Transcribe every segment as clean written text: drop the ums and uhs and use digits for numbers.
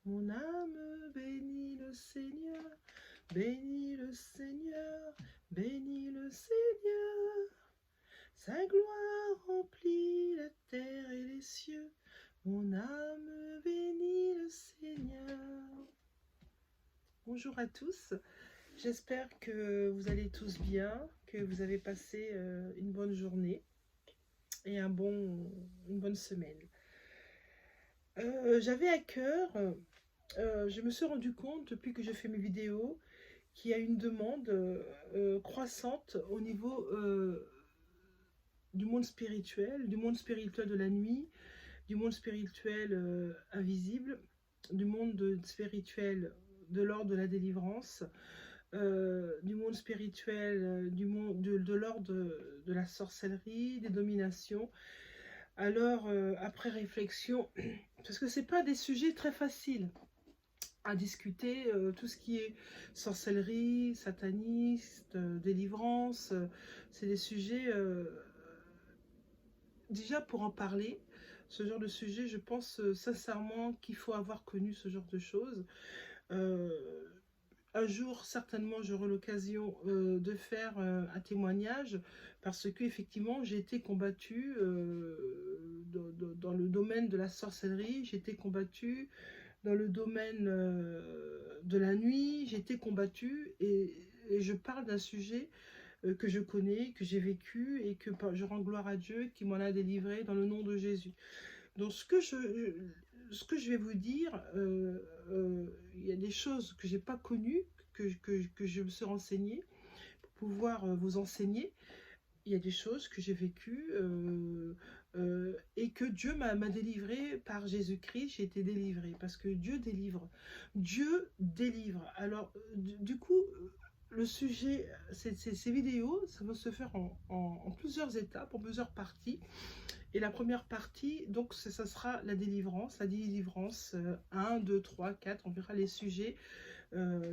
Mon âme bénit le Seigneur, bénit le Seigneur, bénit le Seigneur. Sa gloire remplit la terre et les cieux. Mon âme bénit le Seigneur. Bonjour à tous, j'espère que vous allez tous bien, que vous avez passé une bonne journée et une bonne semaine. J'avais à cœur, je me suis rendu compte depuis que je fais mes vidéos qu'il y a une demande croissante au niveau du monde spirituel de la nuit, du monde spirituel invisible, du monde spirituel de l'ordre de la délivrance, du monde spirituel, de l'ordre de la sorcellerie, des dominations. Alors, après réflexion, parce que c'est pas des sujets très faciles à discuter, tout ce qui est sorcellerie, sataniste, délivrance, c'est des sujets, déjà pour en parler, ce genre de sujet, je pense sincèrement qu'il faut avoir connu ce genre de choses. Euh, un jour, certainement, j'aurai l'occasion de faire un témoignage parce que effectivement, j'ai été combattue dans le domaine de la sorcellerie, j'ai été combattue dans le domaine de la nuit, j'ai été combattue et je parle d'un sujet que je connais, que j'ai vécu et que je rends gloire à Dieu qui m'en a délivré dans le nom de Jésus. Donc ce que je vais vous dire, il y a des choses que je n'ai pas connues, que je me suis renseignée pour pouvoir vous enseigner. Il y a des choses que j'ai vécues et que Dieu m'a délivré par Jésus-Christ. J'ai été délivrée parce que Dieu délivre. Dieu délivre. Alors, du coup, le sujet, ces vidéos, ça va se faire en plusieurs étapes, en plusieurs parties. Et la première partie, donc, ça sera la délivrance. La délivrance 1, 2, 3, 4, on verra les sujets.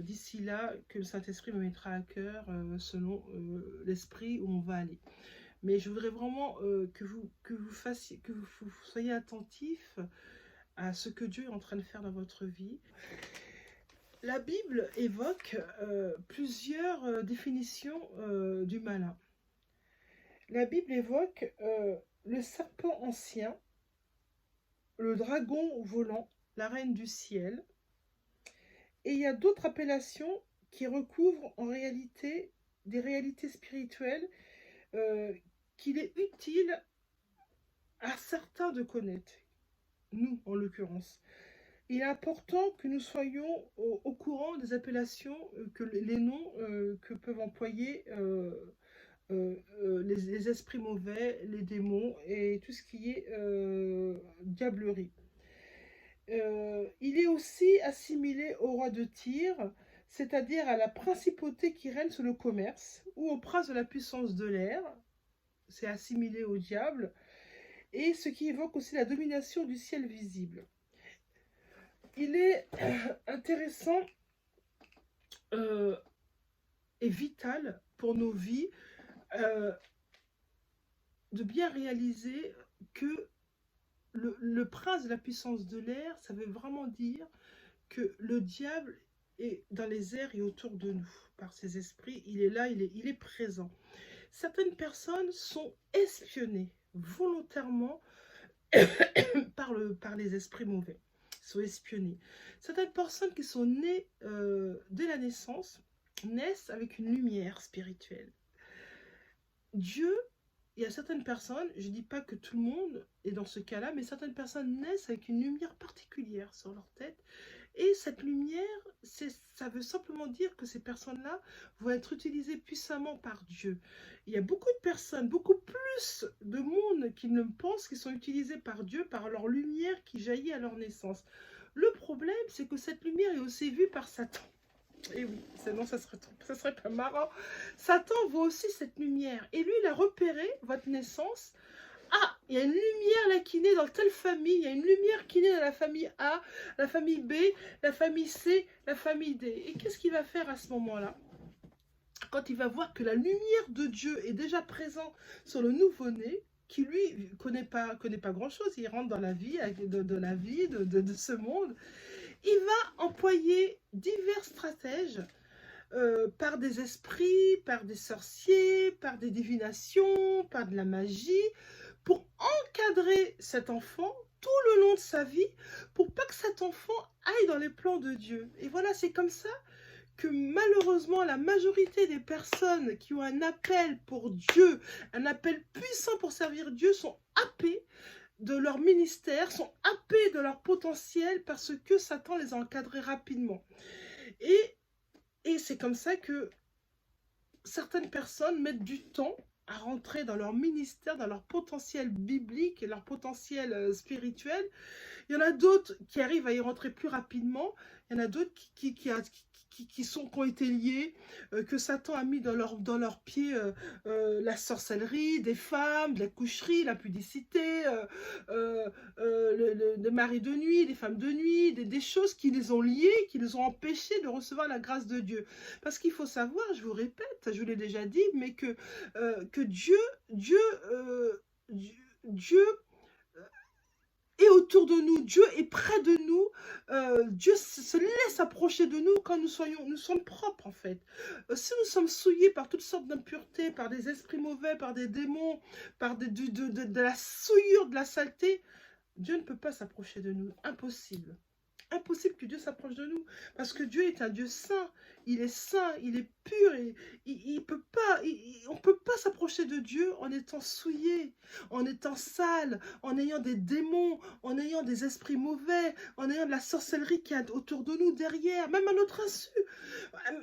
D'ici là, que le Saint-Esprit me mettra à cœur selon l'esprit où on va aller. Mais je voudrais vraiment que vous soyez attentifs à ce que Dieu est en train de faire dans votre vie. La Bible évoque plusieurs définitions du malin. La Bible évoque le serpent ancien, le dragon volant, la reine du ciel. Et il y a d'autres appellations qui recouvrent en réalité des réalités spirituelles qu'il est utile à certains de connaître, nous en l'occurrence. Il est important que nous soyons au courant des appellations, que les noms que peuvent employer les esprits mauvais, les démons et tout ce qui est diablerie. Il est aussi assimilé au roi de Tyr, c'est-à-dire à la principauté qui règne sur le commerce, ou au prince de la puissance de l'air, c'est assimilé au diable, et ce qui évoque aussi la domination du ciel visible. Il est intéressant et vital pour nos vies de bien réaliser que le prince de la puissance de l'air, ça veut vraiment dire que le diable est dans les airs et autour de nous. Par ses esprits, il est là, il est présent. Certaines personnes sont espionnées volontairement par les esprits mauvais, sont espionnées. Certaines personnes qui sont nées dès la naissance naissent avec une lumière spirituelle. Dieu, il y a certaines personnes, je ne dis pas que tout le monde est dans ce cas-là, mais certaines personnes naissent avec une lumière particulière sur leur tête. Et cette lumière, ça veut simplement dire que ces personnes-là vont être utilisées puissamment par Dieu. Il y a beaucoup de personnes, beaucoup plus de monde qui ne pensent qu'ils sont utilisés par Dieu, par leur lumière qui jaillit à leur naissance. Le problème, c'est que cette lumière est aussi vue par Satan. Et oui, sinon ça serait pas marrant. Satan voit aussi cette lumière. Et lui, il a repéré votre naissance. Ah, il y a une lumière là qui naît dans telle famille, il y a une lumière qui naît dans la famille A, la famille B, la famille C, la famille D. Et qu'est-ce qu'il va faire à ce moment-là? Quand il va voir que la lumière de Dieu est déjà présente sur le nouveau-né, qui lui connaît pas grand-chose, il rentre dans la vie, de ce monde, il va employer divers stratèges par des esprits, par des sorciers, par des divinations, par de la magie, pour encadrer cet enfant tout le long de sa vie, pour pas que cet enfant aille dans les plans de Dieu. Et voilà, c'est comme ça que malheureusement la majorité des personnes qui ont un appel pour Dieu, un appel puissant pour servir Dieu, sont happées de leur ministère, sont happées de leur potentiel parce que Satan les a encadrés rapidement. Et c'est comme ça que certaines personnes mettent du temps à rentrer dans leur ministère, dans leur potentiel biblique et leur potentiel spirituel. Il y en a d'autres qui arrivent à y rentrer plus rapidement. Il y en a d'autres qui ont été liés, que Satan a mis dans leurs pieds la sorcellerie, des femmes, de la coucherie, la pudicité, le mari de nuit, les femmes de nuit, des choses qui les ont liés, qui les ont empêchés de recevoir la grâce de Dieu. Parce qu'il faut savoir, je vous répète, je vous l'ai déjà dit, mais que Dieu est autour de nous, Dieu est près de nous, Dieu se laisse approcher de nous quand nous sommes propres en fait. Si nous sommes souillés par toutes sortes d'impuretés, par des esprits mauvais, par des démons, par de la souillure, de la saleté, Dieu ne peut pas s'approcher de nous, impossible. Impossible que Dieu s'approche de nous, parce que Dieu est un Dieu saint, il est pur, et on ne peut pas s'approcher de Dieu en étant souillé, en étant sale, en ayant des démons, en ayant des esprits mauvais, en ayant de la sorcellerie qui est autour de nous, derrière, même à notre insu.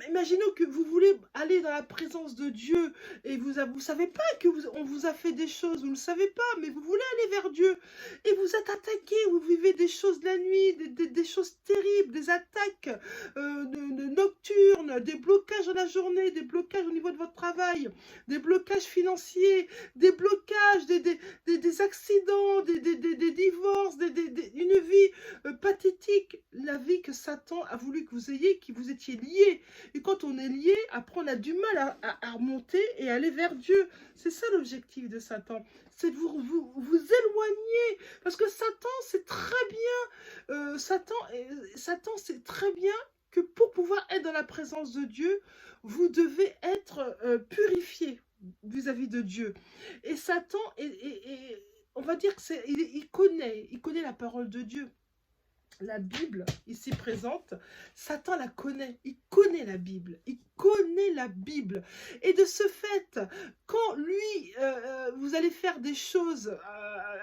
Imaginons que vous voulez aller dans la présence de Dieu, et vous savez pas que on vous a fait des choses, vous ne le savez pas, mais vous voulez aller vers Dieu, et vous êtes attaqué, vous vivez des choses de la nuit, des choses terribles, des attaques nocturnes, des blocages dans la journée, des blocages au niveau de votre travail, des blocages financiers, des blocages, des accidents, des divorces, une vie pathétique, la vie que Satan a voulu que vous ayez, que vous étiez liés. Et quand on est lié, après on a du mal à remonter et aller vers Dieu. C'est ça l'objectif de Satan, c'est de vous éloigner, parce que Satan c'est très bien, Satan sait très bien que pour pouvoir être dans la présence de Dieu, vous devez être purifié vis-à-vis de Dieu. Et Satan, on va dire que il connaît la parole de Dieu. La Bible, ici présente, Satan la connaît, il connaît la Bible, il connaît la Bible. Et de ce fait, quand lui, vous allez faire des choses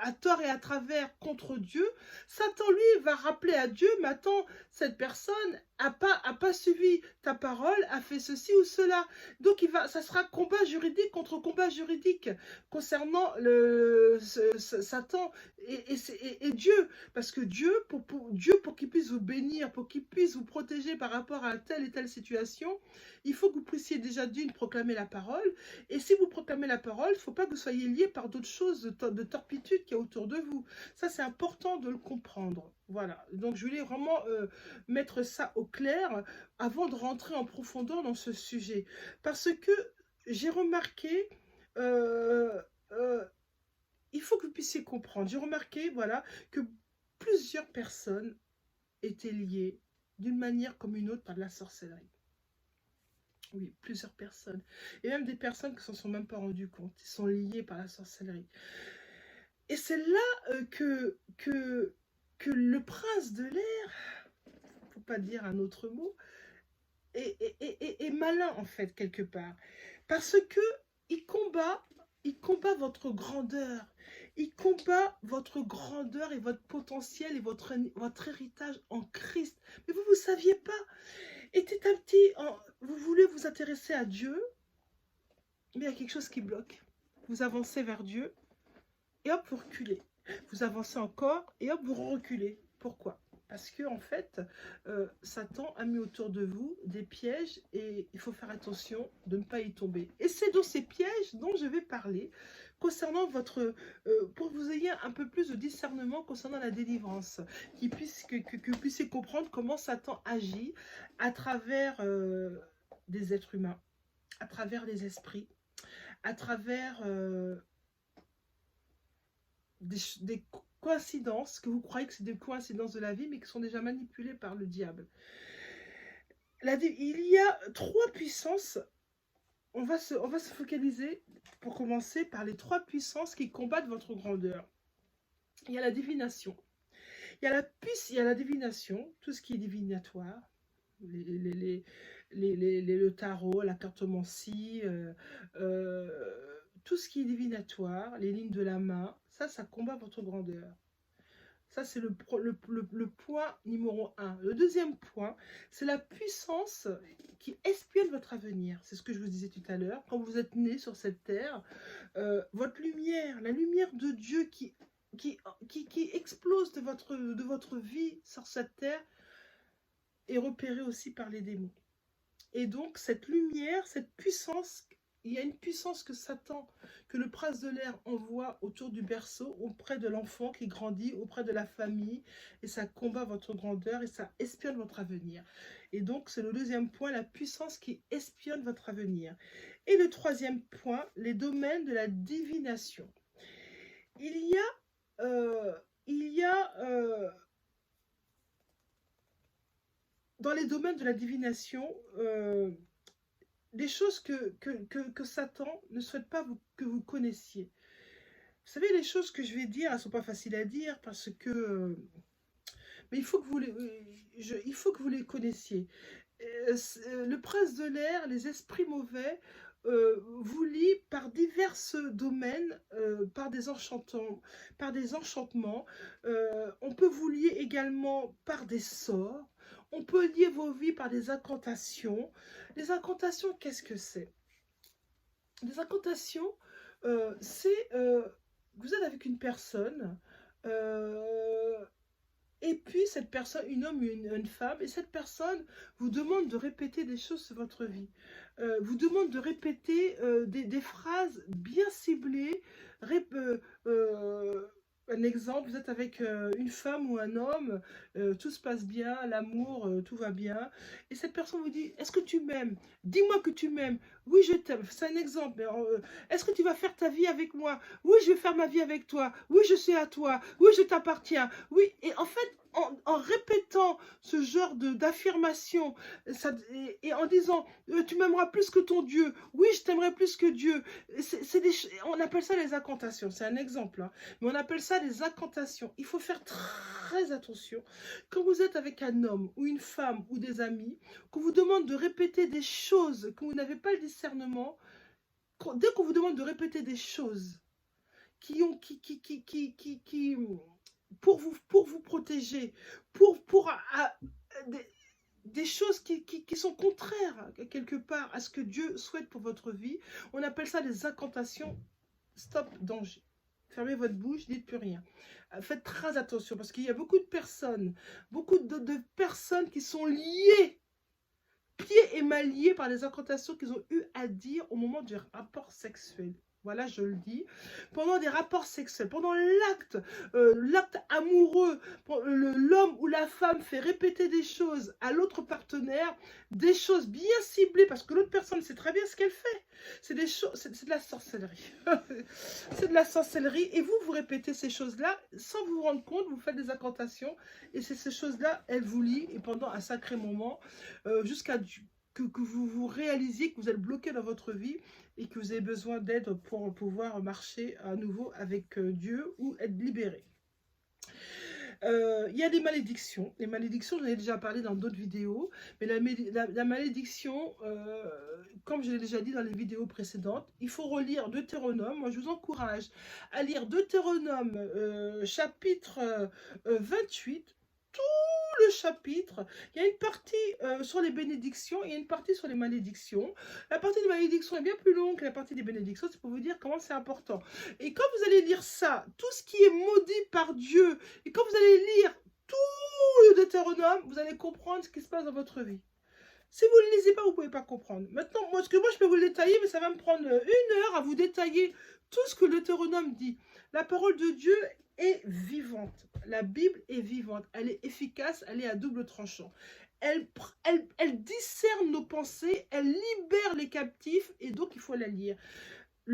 à tort et à travers contre Dieu, Satan, lui, va rappeler à Dieu, mais attends, cette personne a pas suivi ta parole, a fait ceci ou cela. Donc, ça sera combat juridique contre combat juridique concernant Satan et Dieu. Parce que Dieu, pour qu'il puisse vous bénir, pour qu'il puisse vous protéger par rapport à telle et telle situation, il faut que vous puissiez déjà d'une proclamer la parole. Et si vous proclamez la parole, il ne faut pas que vous soyez liés par d'autres choses de torpitude qui est autour de vous. Ça, c'est important de le comprendre. Voilà. Donc, je voulais vraiment mettre ça au clair avant de rentrer en profondeur dans ce sujet. Parce que j'ai remarqué... il faut que vous puissiez comprendre. J'ai remarqué, voilà, que plusieurs personnes étaient liées d'une manière comme une autre par de la sorcellerie. Oui, plusieurs personnes. Et même des personnes qui ne s'en sont même pas rendues compte. Ils sont liés par la sorcellerie. Et c'est là que le prince de l'air, il ne faut pas dire un autre mot, est malin en fait quelque part. Parce que il combat votre grandeur. Il combat votre grandeur et votre potentiel et votre héritage en Christ. Mais vous ne saviez pas. Et petit à petit, vous voulez vous intéresser à Dieu, mais il y a quelque chose qui bloque. Vous avancez vers Dieu et hop, vous reculez. Vous avancez encore et hop, vous reculez. Pourquoi ? Parce que en fait, Satan a mis autour de vous des pièges et il faut faire attention de ne pas y tomber. Et c'est dans ces pièges dont je vais parler concernant votre, pour que vous ayez un peu plus de discernement concernant la délivrance, que vous puissiez comprendre comment Satan agit à travers des êtres humains, à travers les esprits, à travers coïncidences, que vous croyez que c'est des coïncidences de la vie, mais qui sont déjà manipulées par le diable. Il y a 3 puissances. On va se focaliser, pour commencer, par les 3 puissances qui combattent votre grandeur. Il y a la divination. Il y a la divination, tout ce qui est divinatoire, le tarot, la cartomancie, tout ce qui est divinatoire, les lignes de la main, ça combat votre grandeur. Ça, c'est le point numéro 1. Le deuxième point, c'est la puissance qui espionne votre avenir. C'est ce que je vous disais tout à l'heure. Quand vous êtes né sur cette terre, votre lumière, la lumière de Dieu qui explose de votre vie sur cette terre, est repérée aussi par les démons. Et donc, cette lumière, cette puissance, il y a une puissance que Satan, que le prince de l'air envoie autour du berceau, auprès de l'enfant qui grandit, auprès de la famille, et ça combat votre grandeur et ça espionne votre avenir. Et donc, c'est le deuxième point, la puissance qui espionne votre avenir. Et le troisième point, les domaines de la divination. Il y a dans les domaines de la divination, des choses que Satan ne souhaite pas que vous connaissiez. Vous savez, les choses que je vais dire, elles ne sont pas faciles à dire parce que... mais il faut que vous les connaissiez. Le prince de l'air, les esprits mauvais, vous lient par divers domaines, par des enchantements. On peut vous lier également par des sorts. On peut lier vos vies par des incantations. Les incantations, qu'est-ce que c'est? Les incantations, c'est vous êtes avec une personne, et puis cette personne, une homme ou une femme, et cette personne vous demande de répéter des choses sur votre vie. Vous demande de répéter des phrases bien ciblées. Un exemple, vous êtes avec une femme ou un homme, tout se passe bien, l'amour, tout va bien. Et cette personne vous dit, est-ce que tu m'aimes? Dis-moi que tu m'aimes. Oui, je t'aime. C'est un exemple. Est-ce que tu vas faire ta vie avec moi? Oui, je vais faire ma vie avec toi. Oui, je suis à toi. Oui, je t'appartiens. Oui, et en fait, en répétant ce genre d'affirmation, et en disant, tu m'aimeras plus que ton Dieu. Oui, je t'aimerai plus que Dieu. On appelle ça les incantations. C'est un exemple, hein. Mais on appelle ça des incantations. Il faut faire très attention. Quand vous êtes avec un homme ou une femme ou des amis, qu'on vous demande de répéter des choses, que vous n'avez pas le discernement, dès qu'on vous demande de répéter des choses pour vous protéger, des choses qui sont contraires quelque part à ce que Dieu souhaite pour votre vie, on appelle ça des incantations. Stop, danger. Fermez votre bouche, dites plus rien. Faites très attention parce qu'il y a beaucoup de personnes, de personnes qui sont liées, pieds et mains liés par les incantations qu'ils ont eu à dire au moment du rapport sexuel. Voilà, je le dis. Pendant des rapports sexuels, pendant l'acte amoureux, l'homme ou la femme fait répéter des choses à l'autre partenaire, des choses bien ciblées, parce que l'autre personne sait très bien ce qu'elle fait. C'est de la sorcellerie. C'est de la sorcellerie. Et vous répétez ces choses-là, sans vous rendre compte, vous faites des incantations, et c'est ces choses-là, elles vous lient, et pendant un sacré moment, jusqu'à que vous réalisiez que vous êtes bloqué dans votre vie et que vous avez besoin d'aide pour pouvoir marcher à nouveau avec Dieu ou être libéré. Il y a des malédictions. Les malédictions, j'en ai déjà parlé dans d'autres vidéos, mais la malédiction, comme je l'ai déjà dit dans les vidéos précédentes, il faut relire Deutéronome. Moi, je vous encourage à lire Deutéronome chapitre 28, tout le chapitre. Il y a une partie sur les bénédictions et il y a une partie sur les malédictions. La partie des malédictions est bien plus longue que la partie des bénédictions, c'est pour vous dire comment c'est important. Et quand vous allez lire ça, tout ce qui est maudit par Dieu, et quand vous allez lire tout le Deutéronome, vous allez comprendre ce qui se passe dans votre vie. Si vous ne le lisez pas, vous ne pouvez pas comprendre. Maintenant, moi, je peux vous le détailler, mais ça va me prendre 1 heure à vous détailler tout ce que le Deutéronome dit. La parole de Dieu est vivante. La Bible est vivante. Elle est efficace, elle est à double tranchant. Elle discerne nos pensées, elle libère les captifs, et donc il faut la lire.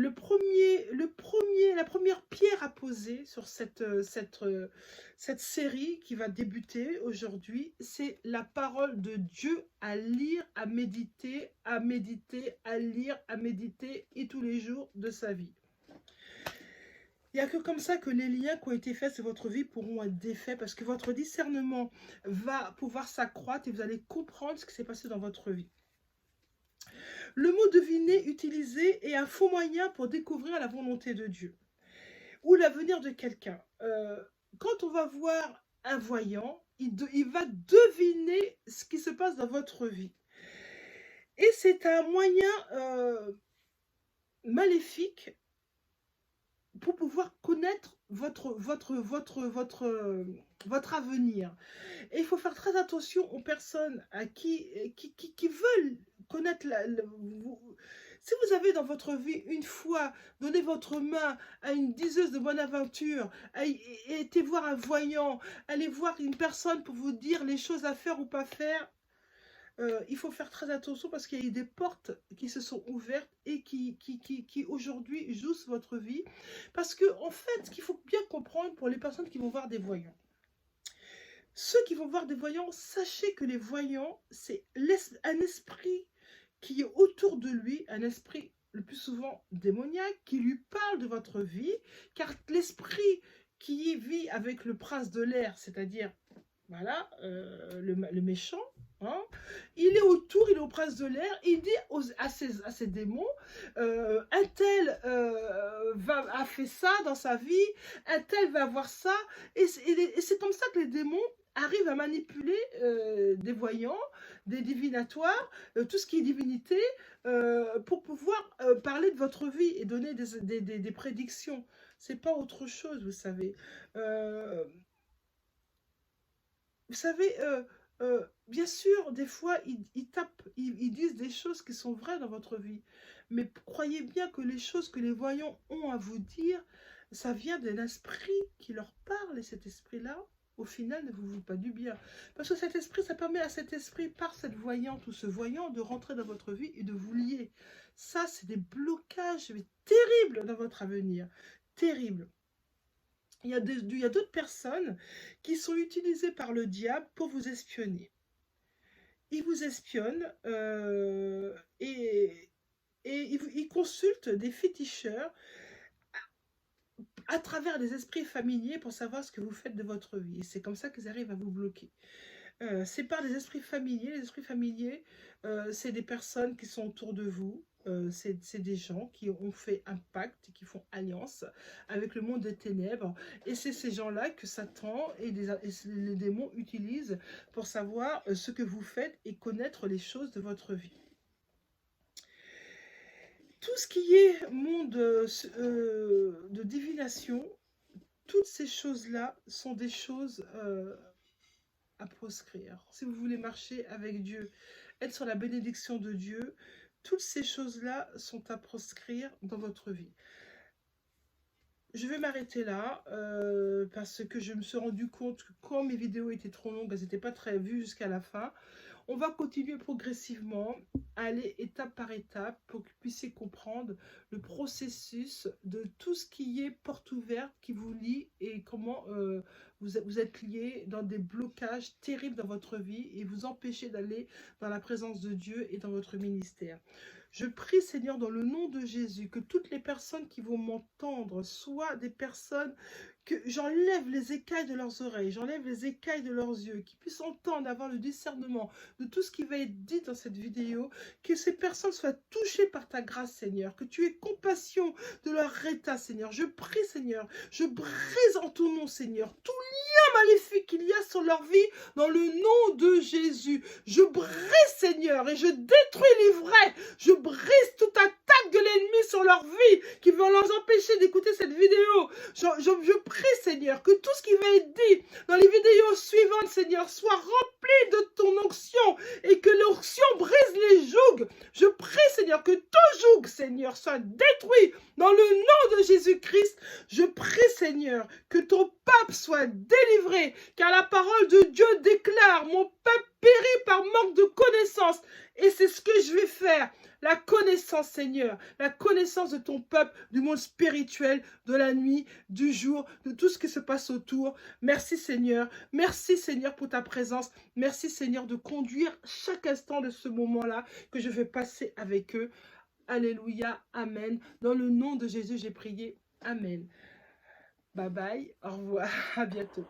la première pierre à poser sur cette série qui va débuter aujourd'hui, c'est la parole de Dieu à lire, à méditer, à lire, à méditer, et tous les jours de sa vie. Il n'y a que comme ça que les liens qui ont été faits sur votre vie pourront être défaits, parce que votre discernement va pouvoir s'accroître et vous allez comprendre ce qui s'est passé dans votre vie. Le mot deviner utilisé est un faux moyen pour découvrir la volonté de Dieu ou l'avenir de quelqu'un. Quand on va voir un voyant, il va deviner ce qui se passe dans votre vie. Et c'est un moyen maléfique pour pouvoir connaître votre avenir. Et il faut faire très attention aux personnes à qui veulent connaître si vous avez dans votre vie une fois donné votre main à une diseuse de bonne aventure, été voir un voyant, aller voir une personne pour vous dire les choses à faire ou pas faire, il faut faire très attention, parce qu'il y a des portes qui se sont ouvertes et qui aujourd'hui jouent votre vie. Parce que en fait, ce qu'il faut bien comprendre pour les personnes qui vont voir des voyants, ceux qui vont voir des voyants, sachez que les voyants, c'est un esprit qui est autour de lui, un esprit le plus souvent démoniaque, qui lui parle de votre vie, car l'esprit qui vit avec le prince de l'air, c'est-à-dire voilà, le méchant, hein, il est autour, il est au prince de l'air, il dit à ses démons, un tel a fait ça dans sa vie, un tel va avoir ça, et c'est comme ça que les démons arrivent à manipuler des voyants, des divinatoires, tout ce qui est divinité, pour pouvoir parler de votre vie et donner des prédictions. C'est pas autre chose, vous savez. Vous savez, bien sûr, des fois, ils disent des choses qui sont vraies dans votre vie. Mais croyez bien que les choses que les voyants ont à vous dire, ça vient d'un esprit qui leur parle. Et cet esprit-là, au final, ne vous veut pas du bien. Parce que cet esprit, ça permet à cet esprit, par cette voyante ou ce voyant, de rentrer dans votre vie et de vous lier. Ça, c'est des blocages terribles dans votre avenir. Terribles. Il y a d'autres personnes qui sont utilisées par le diable pour vous espionner. Ils vous espionnent et ils consultent des féticheurs à travers des esprits familiers pour savoir ce que vous faites de votre vie. Et c'est comme ça qu'ils arrivent à vous bloquer. C'est par des esprits familiers. Les esprits familiers, c'est des personnes qui sont autour de vous. C'est des gens qui ont fait un pacte, qui font alliance avec le monde des ténèbres. Et c'est ces gens-là que Satan et les démons utilisent pour savoir ce que vous faites et connaître les choses de votre vie. Tout ce qui est monde de divination, toutes ces choses-là sont des choses à proscrire. Si vous voulez marcher avec Dieu, être sur la bénédiction de Dieu, toutes ces choses-là sont à proscrire dans votre vie. Je vais m'arrêter là parce que je me suis rendu compte que quand mes vidéos étaient trop longues, elles n'étaient pas très vues jusqu'à la fin. On va continuer progressivement, aller étape par étape pour que vous puissiez comprendre le processus de tout ce qui est porte ouverte qui vous lie et comment vous êtes liés dans des blocages terribles dans votre vie et vous empêcher d'aller dans la présence de Dieu et dans votre ministère. Je prie, Seigneur, dans le nom de Jésus, que toutes les personnes qui vont m'entendre soient des personnes que j'enlève les écailles de leurs oreilles, j'enlève les écailles de leurs yeux, qu'ils puissent entendre, avoir le discernement de tout ce qui va être dit dans cette vidéo, que ces personnes soient touchées par ta grâce, Seigneur, que tu aies compassion de leur état, Seigneur. Je prie, Seigneur, je brise en ton nom, Seigneur, tout lien maléfique qu'il y a sur leur vie, dans le nom de Jésus. Je brise, Seigneur, et je détruis l'ivraie, je brise toute attaque de l'ennemi sur leur vie, qui veut leur empêcher d'écouter cette vidéo. Je prie, Seigneur, que tout ce qui va être dit dans les vidéos suivantes, Seigneur, soit rempli de ton onction et que l'onction brise les jougs. Je prie, Seigneur, que ton joug, Seigneur, soit détruit dans le nom de Jésus-Christ. Je prie, Seigneur, que ton peuple soit délivré vrai, car la parole de Dieu déclare, mon peuple périt par manque de connaissance. Et c'est ce que je vais faire. La connaissance, Seigneur, la connaissance de ton peuple, du monde spirituel, de la nuit, du jour, de tout ce qui se passe autour. Merci Seigneur pour ta présence. Merci Seigneur de conduire chaque instant de ce moment-là que je vais passer avec eux. Alléluia, amen. Dans le nom de Jésus, j'ai prié. Amen. Bye bye, au revoir, à bientôt.